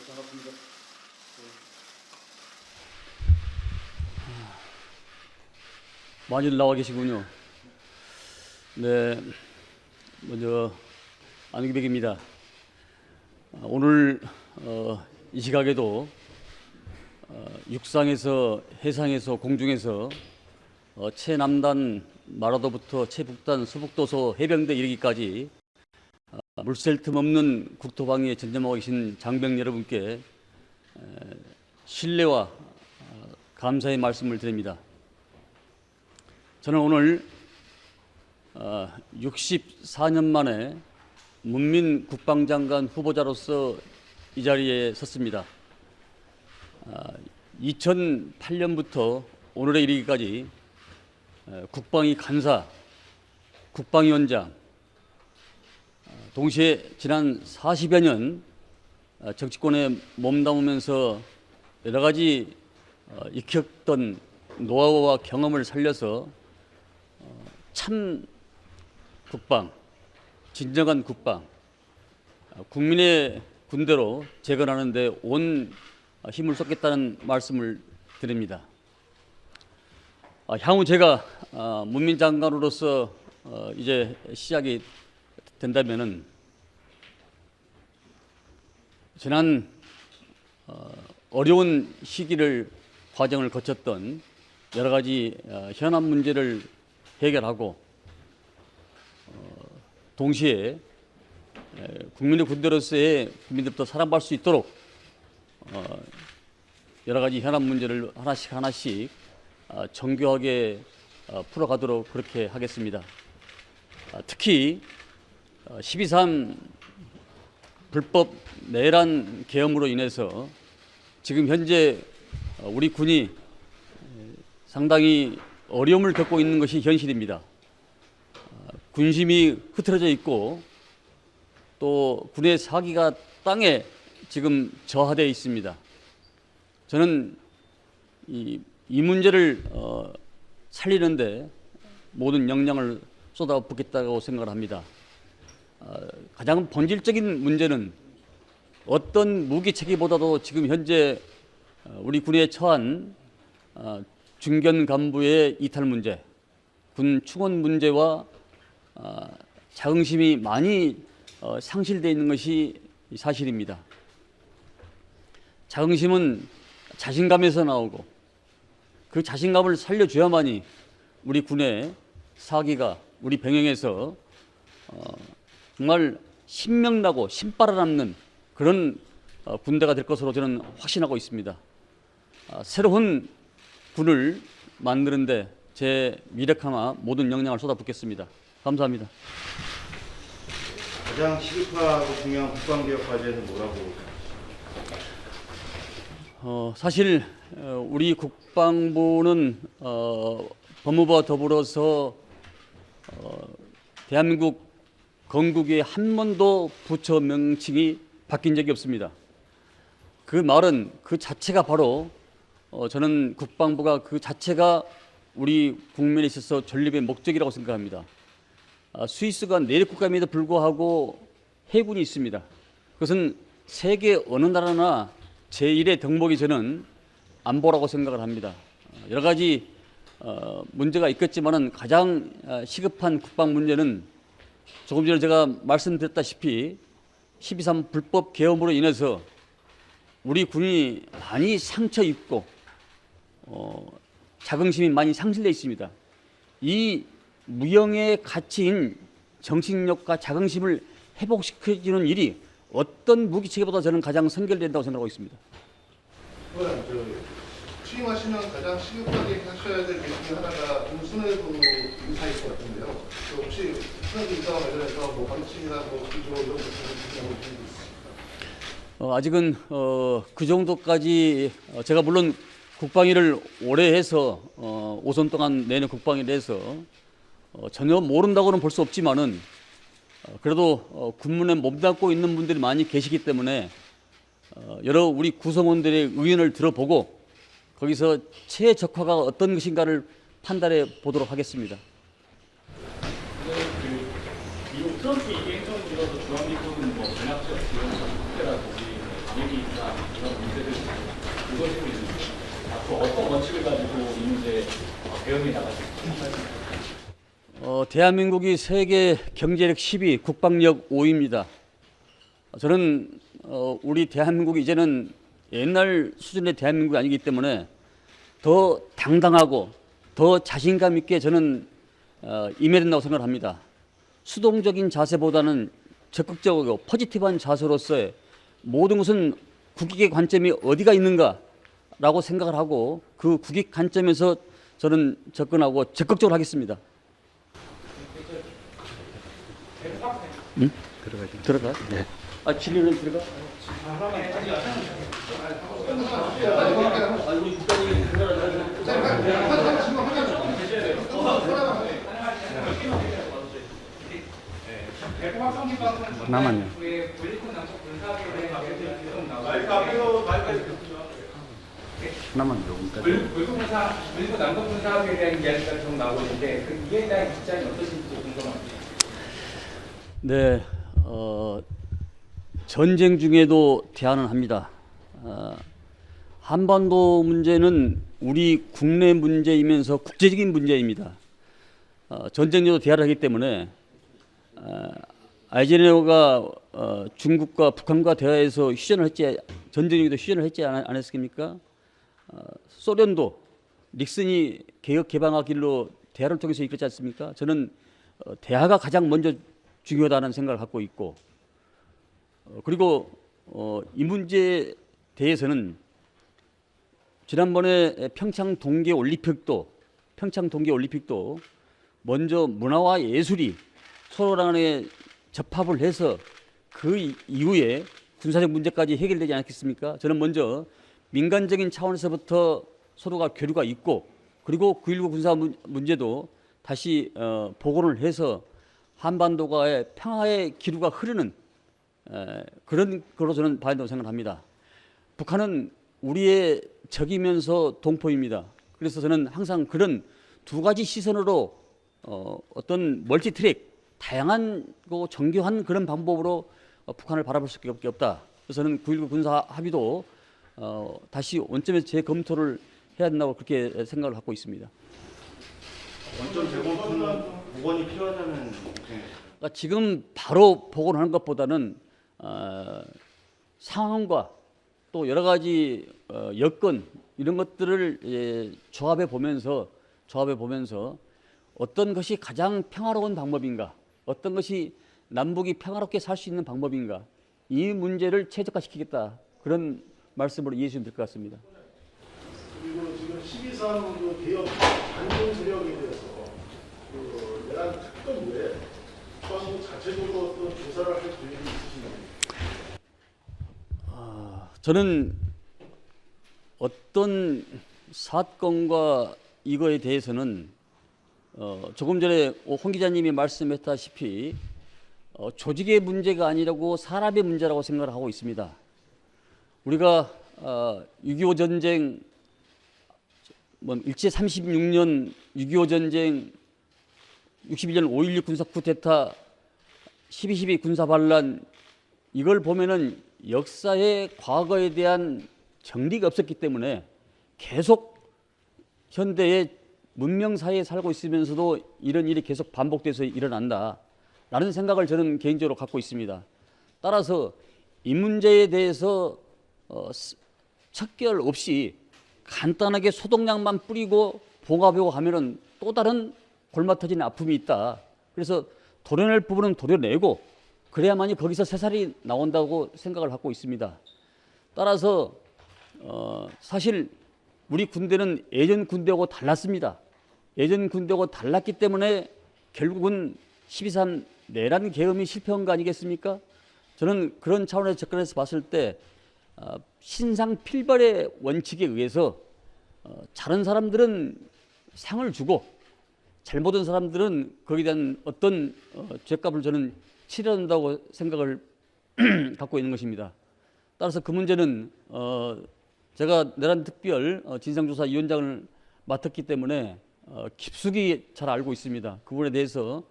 반갑습니다. 많이들 나와 계시군요. 네, 먼저 안규백입니다. 오늘 이 시각에도 육상에서, 해상에서, 공중에서 최남단 마라도부터 최북단 서북도서 해병대 이르기까지 물샐 틈 없는 국토방위에 전념하고 계신 장병 여러분께 신뢰와 감사의 말씀을 드립니다. 저는 오늘 64년 만에 문민 국방장관 후보자로서 이 자리에 섰습니다. 2008년부터 오늘에 이르기까지 국방위 간사, 국방위원장, 동시에 지난 40여 년 정치권에 몸담으면서 여러 가지 익혔던 노하우와 경험을 살려서 참 국방, 진정한 국방, 국민의 군대로 재건하는 데 온 힘을 쏟겠다는 말씀을 드립니다. 향후 제가 문민장관으로서 이제 시작이 된다면은 지난 어려운 시기를 과정을 거쳤던 여러 가지 현안 문제를 해결하고 동시에 국민의 군대로서의 국민들부터 사랑받을 수 있도록 여러 가지 현안 문제를 하나씩 정교하게 풀어가도록 그렇게 하겠습니다. 특히 12.3 불법 내란 계엄으로 인해서 지금 현재 우리 군이 상당히 어려움을 겪고 있는 것이 현실입니다. 군심이 흐트러져 있고 또 군의 사기가 땅에 지금 저하되어 있습니다. 저는 이 문제를 살리는데 모든 역량을 쏟아붓겠다고 생각을 합니다. 가장 본질적인 문제는 어떤 무기 체계보다도 지금 현재 우리 군에 처한 중견 간부의 이탈 문제, 군 충원 문제와 자긍심이 많이 상실되어 있는 것이 사실입니다. 자긍심은 자신감에서 나오고 그 자신감을 살려줘야만이 우리 군의 사기가 우리 병영에서 정말 신명나고 신바라남는 그런 군대가 될 것으로 저는 확신하고 있습니다. 새로운 군을 만드는데 제 미력하나 모든 역량을 쏟아붓겠습니다. 감사합니다. 가장 시급하고 중요한 국방개혁 과제는 뭐라고 생각하십니까? 사실 우리 국방부는 법무부와 더불어서 대한민국 건국에 한 번도 부처 명칭이 바뀐 적이 없습니다. 그 말은 그 자체가 바로 저는 국방부가 그 자체가 우리 국민에 있어서 전립의 목적이라고 생각합니다. 스위스가 내륙국가임에도 불구하고 해군이 있습니다. 그것은 세계 어느 나라나 제1의 덕목이 저는 안보라고 생각을 합니다. 여러 가지 문제가 있겠지만은 가장 시급한 국방 문제는 조금 전에 제가 말씀드렸다시피 12.3 불법 계엄으로 인해서 우리 군이 많이 상처 입고 자긍심이 많이 상실되어 있습니다. 이 무형의 가치인 정신력과 자긍심을 회복시켜주는 일이 어떤 무기체계보다 저는 가장 선결된다고 생각하고 있습니다. 취임하시면 가장 시급하게 하셔야 될 일 중에 하나가 순회부 인사일 것 같은데요. 혹시 순회부 인사와 관련해서 뭐 방침이나 뭐 기조 이런 것들을 준비하고 있습니까? 아직은 그 정도까지 제가 물론 국방위를 오래 해서 5선 동안 내년 국방위를 해서 전혀 모른다고는 볼 수 없지만은 그래도 군문에 몸담고 있는 분들이 많이 계시기 때문에 여러 우리 구성원들의 의견을 들어보고 거기서 최적화가 어떤 것인가를 판단해 보도록 하겠습니다. 미국 트럼프 이기 행정부에서 주한미군은 뭐 전략적 지원 특혜라든지 방위비나 이런 문제들 불거지고 있는데 앞으로 어떤 원칙을 가지고 이 문제에 대응이 나가실까요? 대한민국이 세계 경제력 10위, 국방력 5위입니다. 저는 우리 대한민국이 이제는 옛날 수준의 대한민국이 아니기 때문에 더 당당하고 더 자신감 있게 저는 임해야 된다고 생각합니다. 수동적인 자세보다는 적극적이고 포지티브한 자세로서의 모든 것은 국익의 관점이 어디가 있는가라고 생각을 하고 그 국익 관점에서 저는 접근하고 적극적으로 하겠습니다. 응? 들어가? 네. 질의는 들어가? 우리 국장님이 나만요. 나만요. 그리고 남북 군사합의에 대한 이야기가 계속 나오고 있는데 이에 대한 입장이 어떠신지 궁금합니다. 네, 전쟁 중에도 대안을 합니다. 한반도 문제는 우리 국내 문제이면서 국제적인 문제입니다. 전쟁에도 대안을 하기 때문에 아이젠하워가 중국과 북한과 대화해서 전쟁에도 휴전을 했지 않았습니까? 소련도 닉슨이 개혁 개방화 길로 대화를 통해서 이끌지 않습니까? 저는 대화가 가장 먼저 중요하다는 생각을 갖고 있고, 그리고 이 문제에 대해서는 지난번에 평창 동계 올림픽도 먼저 문화와 예술이 서로 간에 접합을 해서 그 이후에 군사적 문제까지 해결되지 않았겠습니까? 저는 먼저 민간적인 차원에서부터 서로가 교류가 있고, 그리고 9.19 군사 문제도 다시 복원을 해서 한반도가의 평화의 기류가 흐르는 그런 걸로 저는 봐야 된다고 생각합니다. 북한은 우리의 적이면서 동포입니다. 그래서 저는 항상 그런 두 가지 시선으로 어떤 멀티트랙, 다양하고 정교한 그런 방법으로 북한을 바라볼 수밖에 없다. 그래서 저는 9.19 군사 합의도 다시 원점에서 재검토를 해야 된다고 그렇게 생각을 갖고 있습니다. 원점 재검토는 복원이 필요하다는 입장이에요. 그러니까 지금 바로 복원하는 것보다는 상황과 또 여러 가지 여건 이런 것들을 조합해 보면서 어떤 것이 가장 평화로운 방법인가, 어떤 것이 남북이 평화롭게 살 수 있는 방법인가, 이 문제를 최적화시키겠다, 그런 말씀으로 이해하시면 될 것 같습니다. 그리고 지금 12.3 개혁 반공 세력에 대해서 내란 특검 외에 국방부 자체적으로 어떤 조사를 할 계획이 있으신가요? 저는 어떤 사건과 이거에 대해서는 조금 전에 홍 기자님이 말씀했다시피 조직의 문제가 아니라고 사람의 문제라고 생각을 하고 있습니다. 우리가 6.25 전쟁, 일제 36년 6.25 전쟁, 61년 5.16 군사 쿠데타, 12.12 군사 반란, 이걸 보면은 역사의 과거에 대한 정리가 없었기 때문에 계속 현대의 문명 사회에 살고 있으면서도 이런 일이 계속 반복돼서 일어난다라는 생각을 저는 개인적으로 갖고 있습니다. 따라서 이 문제에 대해서 척결 없이 간단하게 소독약만 뿌리고 봉합하고 하면은 또 다른 골마 터지는 아픔이 있다. 그래서 도려낼 부분은 도려내고 그래야만이 거기서 새살이 나온다고 생각을 갖고 있습니다. 따라서 사실 우리 군대는 예전 군대하고 달랐습니다. 예전 군대하고 달랐기 때문에 결국은 12.3 내란 계엄이 실패한 거 아니겠습니까? 저는 그런 차원에서 접근해서 봤을 때 신상필벌의 원칙에 의해서 잘한 사람들은 상을 주고 잘못한 사람들은 거기에 대한 어떤 죗값을 저는 치러야 한다고 생각을 갖고 있는 것입니다. 따라서 그 문제는 제가 내란특별 진상조사위원장을 맡았기 때문에 깊숙이 잘 알고 있습니다. 그 부분에 대해서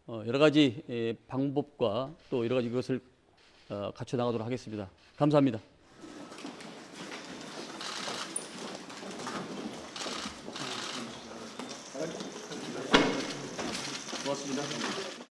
여러 가지 방법과 또 여러 가지 것을 갖춰 나가도록 하겠습니다. 감사합니다. 고맙습니다.